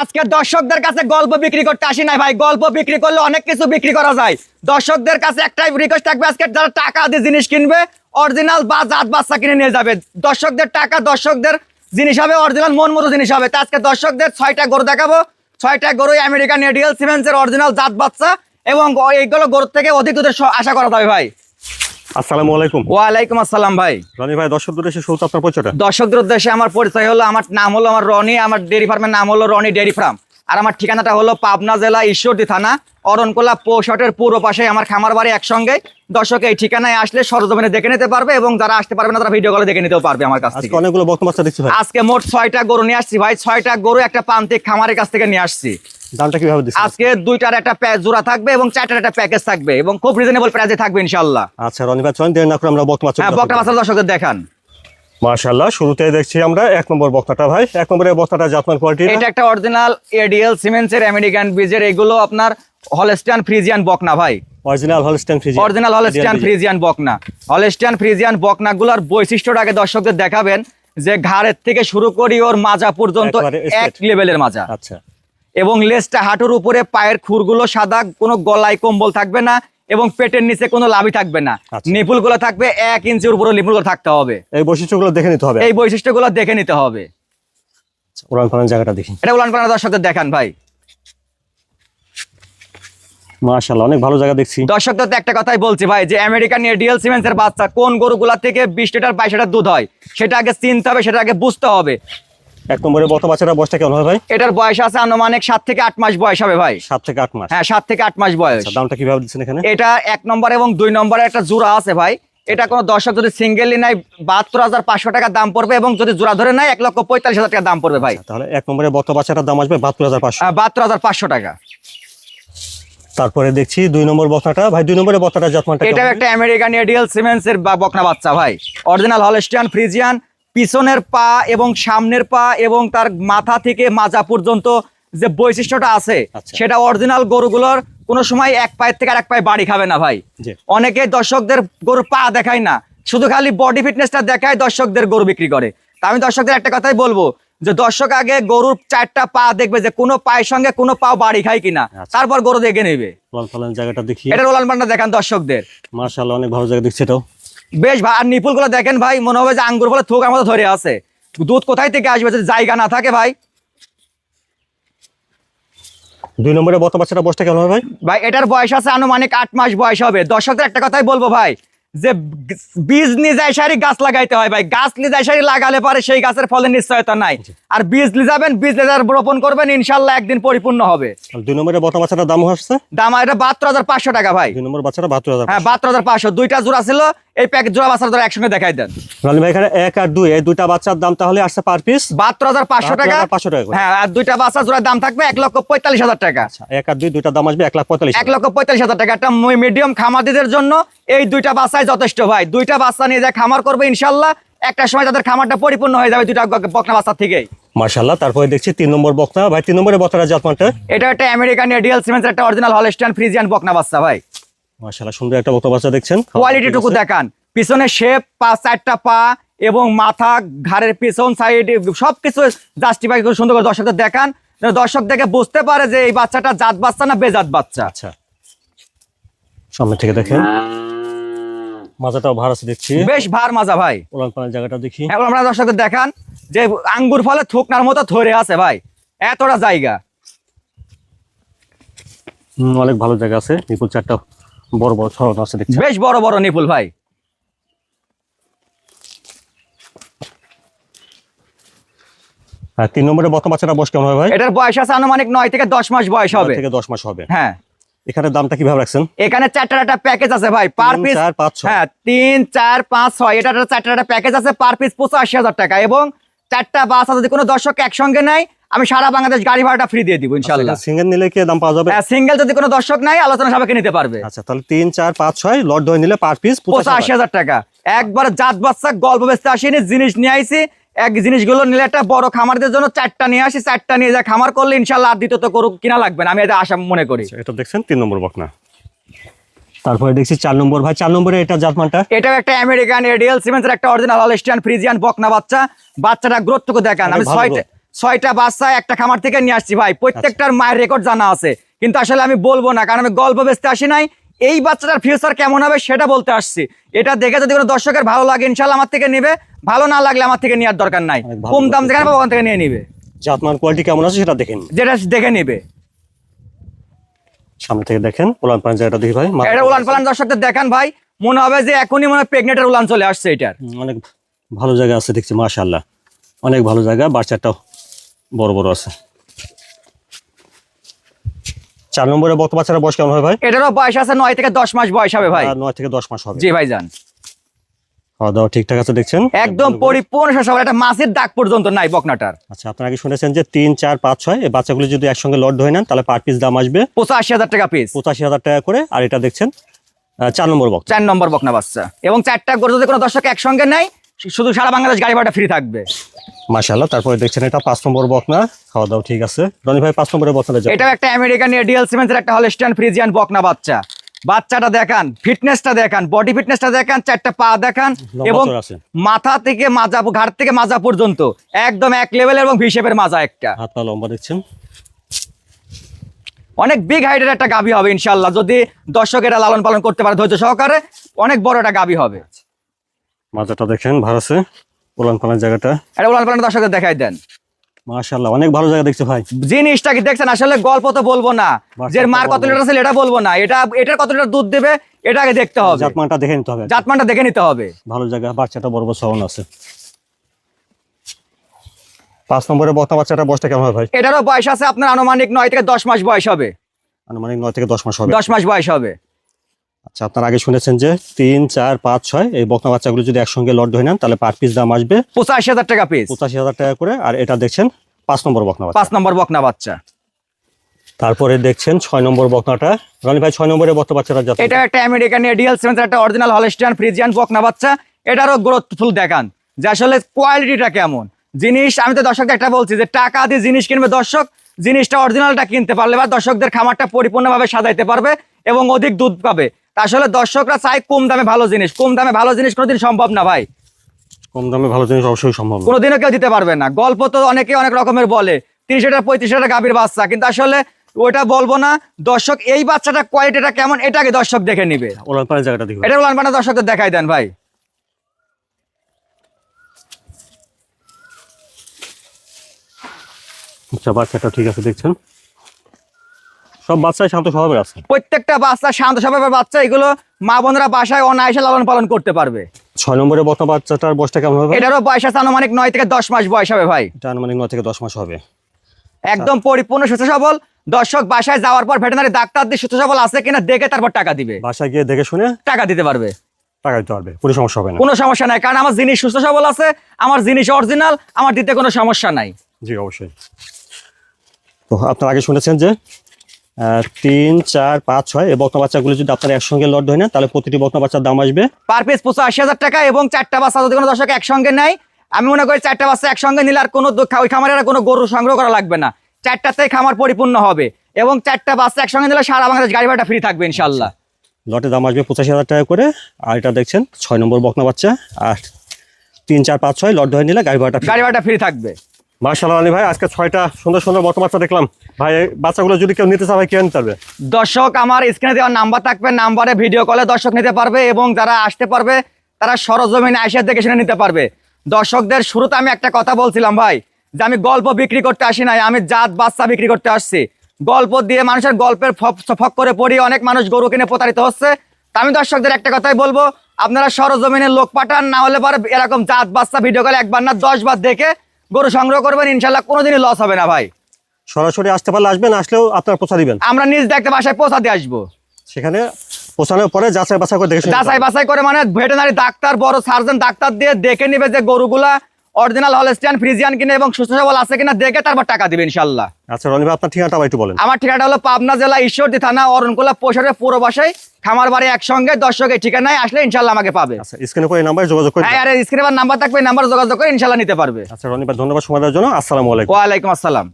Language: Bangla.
আজকে দর্শকদের কাছে গল্প বিক্রি করতে আসি নাই ভাই, গল্প বিক্রি করলে অনেক কিছু বিক্রি করা যায়। দর্শকদের কাছে একটাই রিকোয়েস্ট থাকবে, আজকে যারা টাকা দিয়ে জিনিস কিনবে অরিজিনাল বা জাত বাচ্চা কিনে নিয়ে যাবে। দর্শকদের টাকা দর্শকদের জিনিস হবে, অরিজিনাল মন মতো জিনিস হবে। তা আজকে দর্শকদের 6টা গরু দেখাবো, 6টা গরু আমেরিকান এডিএল সিমেন্সের অরিজিনাল জাত বাচ্চা, এবং এইগুলো গরু থেকে অধিক দুধের আশা করা যাবে ভাই। আসসালামু আলাইকুম। ওয়ালাইকুম আসসালাম ভাই। রনি ভাই, দর্শকদের উদ্দেশ্যে শুরুতে আপনার পরিচয়টা। দর্শকদের উদ্দেশ্যে আমার পরিচয় হলো, আমার নাম হলো আমার রনি, আমার ডেয়ারি ফার্মের নাম হলো রনি ডেয়ারি ফার্ম, আর আমার ঠিকানাটা হলো পাবনা জেলা ঈশ্বরদী থানা অরণকোলা পৌষটের পূর্ব পাশে আমার খামার বাড়ি একসঙ্গে। দর্শক এই ঠিকানায় আসলে সরজমিনে দেখে নিতে পারবে, এবং যারা আসতে পারবে না তারা ভিডিও কলে দেখে নিতেও পারবে আমার কাছ থেকে। অনেকগুলো বকনা বাচ্চা দেখছি ভাই। আজকে মোট 6টা গরু নিয়ে আসছি ভাই, 6টা গরু একটা প্রান্তিক খামারের কাছ থেকে নিয়ে আসছি। দামটা কিভাবে দিচ্ছেন? আজকে 2টার একটা জোড়া থাকবে এবং 4টার একটা প্যাকেজ থাকবে, এবং খুব রিজনেবল প্রাইসে থাকবে ইনশাআল্লাহ। আচ্ছা রনি ভাই, চলেন দেরি না করে আমরা বকনা বাচ্চা। হ্যাঁ, বকনা বাচ্চা দর্শকদের দেখান। মাশাআল্লাহ, শুরুতে দেখছি আমরা 1 নম্বর বকনাটা ভাই। 1 নম্বরের বকনাটা জাতমান কোয়ালিটি। এটা একটা অরিজিনাল এডিএল সিমেন্সের আমেরিকান বীজের, এগুলো আপনার হলস্টাইন ফ্রিজিয়ান বকনা ভাই। Original Holstein Friesian. Original Holstein Friesian বকনা। হলস্টাইন ফ্রিজিয়ান বকনাগুলোর বৈশিষ্ট্যটা আগে দর্শকদের দেখাবেন, যে ঘাড়ের থেকে শুরু করি ওর মাজা পর্যন্ত এক লেভেলের মাজা। আচ্ছা। এবং লেজটা হাঁটুর উপরে, পায়ের খুরগুলো সাদা, কোনো গলায় কম্বল থাকবে না, এবং পেটের নিচে কোনো লাভই থাকবে না। নিপুলগুলো থাকবে 1 ইঞ্চির উপরে, নিপুলগুলো থাকতে হবে। এই বৈশিষ্ট্যগুলো দেখে নিতে হবে। এই বৈশিষ্ট্যগুলো দেখে নিতে হবে। উড়ান পালান জায়গাটা দেখি। এটা উলান পালান দর্শকদের দেখান ভাই। মাশাআল্লাহ, অনেক ভালো জায়গা দেখছি। দর্শকদের তো একটা কথাই বলছি ভাই, যে আমেরিকান এডিএল সিমেন্সের বাচ্চা কোন গরুগুলা থেকে 20 লিটার 22 লিটার দুধ হয়, সেটা আগে চিনতে হবে, সেটা আগে বুঝতে হবে। 1 নম্বরের বকনা বাচ্চাটা বয়সটা কেমন হবে ভাই? এটার বয়স আছে আনুমানিক 7 থেকে 8 মাস বয়স হবে ভাই। 7 থেকে 8 মাস। হ্যাঁ, 7 থেকে 8 মাস বয়স। দামটা কিভাবে দিচ্ছেন এখানে? এটা 1 নম্বর এবং 2 নম্বরে একটা জোড়া আছে ভাই। এটা কোনো দর্শক যদি সিঙ্গেলি নেয় 72,500 টাকা দাম পড়বে, এবং যদি জোড়া ধরে নেয় 1,45,000 টাকা দাম পড়বে ভাই। তাহলে 1 নম্বরের বকনা বাচ্চাটার দাম আসবে 72,500। 72,500 টাকা। তারপরে দেখছি 2 নম্বর বকনাটা ভাই। 2 নম্বরের বকনাটা জাতমানটা এটা একটা আমেরিকান এডিএল সিমেন্সের বকনা বাচ্চা ভাই, অরিজিনাল হলস্টাইন ফ্রিজিয়ান। পিছনের পা এবং সামনের পা এবং তার মাথা থেকে মাজা পর্যন্ত যে বৈশিষ্ট্যটা আছে, সেটা অরিজিনাল গরুগুলোর কোনো সময় এক পায়ের থেকে আরেক পায়ে বাড়ি খাবে না ভাই। অনেকে দর্শকদের গরুর পা দেখায় না, শুধু খালি বডি ফিটনেসটা দেখায়, দর্শকদের গরু বিক্রি করে। তা আমি দর্শকদের একটা কথাই বলবো, যে দর্শক আগে গরুর 4টা পা দেখবে, যে কোনো পায়ের সঙ্গে কোনো পাও বাড়ি খায় কিনা, তারপর গরু দেখে নেবে। জায়গাটা দেখি। এটা রোলান পান্না দেখান দর্শকদের। মাশাআল্লাহ, অনেক ভালো জায়গা দেখছি এটাও। বেশ ভাই, আর নিপুল গুলো দেখেন ভাই, মনে হবে যে আঙ্গুর ফলে থোক আমাদের ধরে আছে। দুধ কোথায় থেকে আসবে যদি জায়গা না থাকে ভাই। 2 নম্বরের বকনা বাচ্চাটা বয়সটা কেমন হবে ভাই? ভাই এটার বয়স আছে আনুমানিক 8 মাস বয়স হবে। দর্শকদের একটা কথাই বলবো ভাই, যে বীজ নিজাই সারি গাছ লাগাইতে হয় ভাই। গাছ নিজাই সারি লাগালে পরে সেই গাছের ফলের নিশ্চয়তা নাই। আর বীজ লিজাবেন, বীজ লিজার রোপণ করবেন, ইনশাল্লাহ একদিন পরিপূর্ণ হবে। 2 নম্বরের বকনা বাচ্চাটার দাম হচ্ছে দাম এটা 72,500 টাকা ভাই। 2 নম্বর বাচ্চাটা 72,000। হ্যাঁ, 72,500। 2টা জোড়া ছিল, এই প্যাকেজ জোড়া বাচ্চা ধরে একসঙ্গে দেখাই দেন। রনি ভাই, এখানে 1 আর 2 এই দুইটা বাচ্চার দাম তাহলে আসছে পার পিস 72,500 টাকা। 500 টাকা। হ্যাঁ, আর 2টা বাচ্চা জোড়ার দাম থাকবে 1,45,000 টাকা। 1 আর 2 দুইটা দাম আসবে 1,45,000। 1,45,000 টাকা। একটা মিডিয়াম খামারিদের জন্য এই 2টা বাচ্চাই যথেষ্ট ভাই। 2টা বাচ্চা নিয়ে যা খামার করবে, ইনশাল্লাহ একটা সময় তাদের খামারটা পরিপূর্ণ হয়ে যাবে 2টা বকনা বাচ্চা থেকেই। মাশাআল্লাহ। তারপরে দেখছি 3 নম্বর বকনা ভাই। 3 নম্বরের বকনাটা জাতমানটা? এটা একটা আমেরিকান এডিএল সিমেন্সের একটা অরিজিনাল হলস্টাইন ফ্রিজিয়ান বকনা বাচ্চা ভাই। মাশাআল্লাহ, সুন্দর একটা বকনা বাচ্চা দেখছেন। কোয়ালিটি টুকু দেখান, পিছনে শেপ, 4টা পা এবং মাথা, ঘাড়ের পিছন সাইড সবকিছু জাস্টিফাই করে সুন্দর করে দর্শকদের দেখান, দর্শক দেখে বুঝতে পারে যে এই বাচ্চাটা জাত বাচ্চা না বেজাত বাচ্চা। আচ্ছা, সামনে থেকে দেখেন, মাজাটাও ভার আছে দেখছি। বেশ ভার মাজা ভাই। উলান পালান জায়গাটা দেখি। এখন আমরা দর্শকদের দেখান, যে আঙ্গুর ফলে থুকনার মতো ধরে আছে ভাই, এতটা জায়গা। অনেক ভালো জায়গা আছে। নিপুল 4টা বড় বড় ছড়ানো আছে দেখছি। বেশ বড় বড় নিপুল ভাই। হ্যাঁ, 3 নম্বরের বকনা বাচ্চাটা বয়স কেমন হবে ভাই? এটার বয়স আছে আনুমানিক 9 থেকে 10 মাস বয়স হবে। 9 থেকে 10 মাস হবে। হ্যাঁ। এখানে দামটা কিভাবে রাখছেন? এখানে 4টার একটা প্যাকেজ আছে ভাই, পার পিস 3, 4, 5, 6। হ্যাঁ, 3, 4, 5, 6 এটা 4টার একটা প্যাকেজ আছে, পার পিস 85,000 টাকা। এবং 4টা বাচ্চা যদি কোনো দর্শক একসঙ্গে নেয়, আমি সারা বাংলাদেশ গাড়ি ভাড়াটা ফ্রি দিয়ে দিব ইনশাআল্লাহ। সিঙ্গেল নিলে কি দাম পাওয়া যাবে? হ্যাঁ, সিঙ্গেল যদি কোনো দর্শক নেয় আলোচনা সাপেক্ষে নিতে পারবে। আচ্ছা, তাহলে 3, 4, 5, 6 লট ধরে নিলে পার পিস 85,000 টাকা। একবার জাত বাচ্চা গল্প বেচতে আসিনি, জিনিস নিয়ে আইছি। এক জিনিসগুলো নিলে একটা বড় খামারদের জন্য 4টা নিয়ে আসি, 4টা নিয়ে যা খামার করলে ইনশাআল্লাহ আর দ্বিতীয়ত গরু কিনা লাগবে না, আমি এটা আশা মনে করি। এটা দেখছেন 3 নম্বর বকনা। তারপরে দেখছি 4 নম্বর ভাই। 4 নম্বরে এটা জাতমানটা? এটাও একটা আমেরিকান এডিএল সিমেন্সের একটা অরিজিনাল হলস্টাইন ফ্রিজিয়ান বকনা বাচ্চা। বাচ্চাটা গ্রোথটুকু দেখান। আমি 6টা বাচ্চা একটা খামার থেকে নিয়ে আসছি ভাই, প্রত্যেকটার মায়ের রেকর্ড জানা আছে, কিন্তু আসলে আমি বলবো না, কারণ আমি গল্প বেচতে আসি নাই, এই বাচ্চাটার ফিউচার কেমন হবে সেটা বলতে আসছি। এটা দেখে যদি কোনো দর্শকের ভালো লাগে ইনশাল্লাহ আমার থেকে নেবে, ভালো না লাগলে আমার থেকে নেওয়ার দরকার নাই, কম দাম যেখানে পাবো ওখান থেকে নিয়ে নিবে। জাতমান কোয়ালিটি কেমন আছে সেটা দেখেন, যেটা দেখে নিবে। সামনে থেকে দেখেন উলান পালান জায়গাটা দেখি ভাই, এটা উলান পালান দর্শকদের দেখান ভাই, মনে হবে যে এখনই মনে হয় প্রেগনেন্টের উলান চলে আসছে। এটার অনেক ভালো জায়গা আছে দেখছি, মাশাআল্লাহ অনেক ভালো জায়গা, বাচ্চাটাও বড় বড় আছে। 4 নম্বরে বক্ত বাচ্চারা বয়স কেমন হয় ভাই? এটারও বয়স আছে 9 থেকে 10 মাস বয়স হবে ভাই। 9 থেকে 10 মাস হবে। জি ভাইজান, খাওয়া দাওয়া ঠিকঠাক আছে দেখছেন, একদম পরিপূর্ণ সব, একটা মাছের দাগ পর্যন্ত নাই বকনাটার। আচ্ছা, আপনারা আগে শুনেছেন যে 3, 4, 5, 6 এই বাচ্চাগুলো যদি একসঙ্গে লট ধরে নেন তাহলে পার পিস দাম আসবে 85,000 টাকা পিস, 85,000 টাকা করে। আর এটা দেখছেন 4 নম্বর বক্ত, 4 নম্বর বকনা বাচ্চা, এবং 4টা গরু যদি কোনো দর্শক একসঙ্গে নেয় শুধু সারা বাংলাদেশ গাড়ি ভাড়া ফ্রি থাকবে। মাশাআল্লাহ। তারপরে দেখছেন এটা 5 নম্বর বকনা, খাওয়া দাওয়া ঠিক আছে। রনি ভাই 5 নম্বরের বকনাটা যাবে, এটাও একটা আমেরিকান এডিএল সিমেন্সের একটা হলস্টিয়ান ফ্রিজিয়ান বকনা বাচ্চা। বাচ্চাটা দেখান, ফিটনেসটা দেখান, বডি ফিটনেসটা দেখান, 4টা পা দেখান, এবং মাথা থেকে মাজা, ঘাট থেকে মাজা পর্যন্ত একদম এক লেভেলের এবং ভিশেপের মাজা একটা, হাত পা লম্বা দেখছেন। অনেক বিগ হাইটের একটা গাভী হবে ইনশাআল্লাহ, যদি দর্শকেরা লালন পালন করতে পারে ধৈর্য সহকারে, অনেক বড় একটা গাভী হবে। মাজাটা দেখেন ভালো আছে, উলান পালান জায়গাটা, এটা উলান পালান দর্শকদের দেখাই দেন। মাশাআল্লাহ অনেক ভালো জায়গা দেখছে ভাই। জিনিসটা কি দেখছেন, আসলে গল্প তো বলবো না, যে মার কত লিটার আছে এটা বলবো না, এটার কত লিটার দুধ দেবে এটা আগে দেখতে হবে, জাতমানটা দেখে নিতে হবে, জাতমানটা দেখে নিতে হবে। ভালো জায়গা, বাচ্চাটা বড় বড় সাউন্ড আছে। 5 নম্বরের বকনা বাচ্চাটা বয়সটা কেমন হয় ভাই? এটারও বয়স আছে আপনার আনুমানিক 9 থেকে 10 মাস বয়স হবে, আনুমানিক 9 থেকে 10 মাস হবে, 10 মাস বয়স হবে। আচ্ছা, আপনারা আগে শুনেছেন যে 3, 4, 5, 6 এই বকনা বাচ্চাগুলো যদি একসঙ্গে লট ধরে নেন তাহলে পার পিস দাম আসবে 85,000 টাকা পিস, 85,000 টাকা করে। আর এটা দেখছেন 5 নম্বর বকনা বাচ্চা, 5 নম্বর বকনা বাচ্চা। তারপরে দেখছেন 6 নম্বর বকনাটা। রনি ভাই 6 নম্বরের বকনা বাচ্চাটা যাচ্ছে, এটা একটা আমেরিকান এডিএল সিমেন্সের একটা অরিজিনাল হলস্টিয়ান ফ্রিজিয়ান বকনা বাচ্চা। এটারও গ্রোথফুল দেখান যে আসলে কোয়ালিটিটা কেমন। জিনিস আমি তো দর্শকদের একটা বলছি যে টাকা দিয়ে জিনিস কিনবে দর্শক, জিনিসটা অরিজিনালটা কিনতে পারলে বা দর্শকদের খামারটা পরিপূর্ণভাবে সাজাইতে পারবে এবং অধিক দুধ পাবে। তা আসলে দর্শকরা চায় কম দামে ভালো জিনিস, কম দামে ভালো জিনিস কোনোদিন সম্ভব না ভাই, কম দামে ভালো জিনিস অবশ্যই সম্ভব না, কোনোদিনও কেউ দিতে পারবে না। গল্প তো অনেকে অনেক রকমের বলে 30,000 35,000 গাভীর বাচ্চা, কিন্তু আসলে ওটা বলবো না। দর্শক এই বাচ্চাটা কোয়ালিটিটা কেমন এটাকে দর্শক দেখে নিবে। উলান পালান জায়গাটা দেখুন, এটা উলান পালান দর্শকদের দেখাই দেন ভাই। আচ্ছা, বাচ্চাটা ঠিক আছে দেখছেন, সব বাচ্চাই শান্ত স্বভাবের আছে, প্রত্যেকটা বাচ্চা শান্ত স্বভাবের বাচ্চা, এগুলো মা বোনেরা বাসায় অনায়াসে লালন পালন করতে পারবে। 6 নম্বরের বকনা বাচ্চাটার বয়সটা কেমন হবে? এটারও বয়স আছে আনুমানিক 9 থেকে 10 মাস বয়স হবে ভাই, এটা আনুমানিক 9 থেকে 10 মাস হবে, একদম পরিপূর্ণ সুস্থ সবল। দর্শক বাসায় যাওয়ার পর ভেটেরিনারি ডাক্তার দিয়ে সুস্থ সবল আছে কিনা দেখে তারপর টাকা দিবে, বাসায় গিয়ে দেখে শুনে টাকা দিতে পারবে, টাকা দিতে পারবে, কোনো সমস্যা হবে না, কোনো সমস্যা নাই, কারণ আমার জিনিস সুস্থ সবল আছে, আমার জিনিস অরিজিনাল, আমার দিতে কোনো সমস্যা নাই। জি অবশ্যই। তো আপনারা আগে শুনেছেন যে 3, 4, 5, 6 এই বকনা বাচ্চাগুলো যদি আপনারা একসঙ্গে লট ধরে নেন তাহলে প্রতিটি বকনা বাচ্চার দাম আসবে পার পিস 85,000 টাকা, এবং 4টা বাচ্চা যদি কোনো দর্শক একসঙ্গে নেয়, আমি মনে করি 4টা বাচ্চা একসঙ্গে নিলে আর কোনো ওই খামারের আর কোনো গরু সংগ্রহ করা লাগবে না, 4টাতেই খামার পরিপূর্ণ হবে, এবং 4টা বাচ্চা একসঙ্গে নিলে সারা বাংলাদেশ গাড়ি ভাড়া ফ্রি থাকবে ইনশাল্লাহ। লটের দাম আসবে 85,000 টাকা করে। আর এটা দেখছেন 6 নম্বর বকনা বাচ্চা, আর 3, 4, 5, 6 লট ধরে নিলে গাড়ি ভাড়াটা ফ্রি থাকবে। মাশাআল্লাহ আলী ভাই, আজকে 6টা সুন্দর সুন্দর বকনা বাচ্চা দেখলাম ভাই। এই বাচ্চাগুলো যদি কেউ নিতে চায় ভাই কে নিতে পারবে? দর্শক আমার স্ক্রিনে দেওয়ার নাম্বার থাকবে, নাম্বারে ভিডিও কলে দর্শক নিতে পারবে, এবং যারা আসতে পারবে তারা সরজমিনে এসে দেখে শুনে নিতে পারবে। দর্শকদের শুরুতে আমি একটা কথা বলছিলাম ভাই, যে আমি গল্প বিক্রি করতে আসি নাই, আমি জাত বাচ্চা বিক্রি করতে আসছি। গল্প দিয়ে মানুষের গল্পের ফক করে পড়ি অনেক মানুষ গরু কিনে প্রতারিত হচ্ছে। তা আমি দর্শকদের একটা কথাই বলবো, আপনারা সরজমিনে লোক পাঠান, না হলে পরে এরকম জাত বাচ্চা ভিডিও কলে একবার না 10 বার দেখে গরু সংগ্রহ করবেন, ইনশাল্লাহ কোনোদিনই লস হবে না ভাই। সরাসরি আসতে পারলে আসবেন, আসলেও আপনারা পৌঁছা দিবেন, আমরা নিজ দেখতে বাসায় পৌঁছাতে আসবো, সেখানে পৌঁছানোর পরে যাচাই বাছাই করে দেখে যাচাই বাছাই করে, মানে ভেটেরিনারি ডাক্তার বড় সার্জন ডাক্তার দিয়ে দেখে নিবে যে গরুগুলা অরিজিনাল হলস্টিয়ান ফ্রিজিয়ান কিনে এবং সুস্থ সবল আছে কিনা দেখে তারপর টাকা দিবে ইনশাল্লাহ। আচ্ছা রনি ভাই, আপনার ঠিকানাটা একটু বলেন। আমার ঠিকানা হলো পাবনা জেলা ঈশ্বরদী থানা অরণকুলা পৌরসভার পুরো বাসায়, খামার বাড়ি একসঙ্গে। দর্শকের ঠিকানায় আসলে ইনশাল্লাহ আমাকে পাবে। আচ্ছা, স্ক্রিনে করে এই নাম্বারে যোগাযোগ করুন। হ্যাঁ, আর স্ক্রিনে নাম্বার থাকবে, এই নাম্বার যোগাযোগ করে ইনশাল্লাহ নিতে পারবে। আচ্ছা রনি ভাই, ধন্যবাদ সময় দেওয়ার জন্য। আসসালামু আলাইকুম। ওয়ালাইকুম আসসালাম।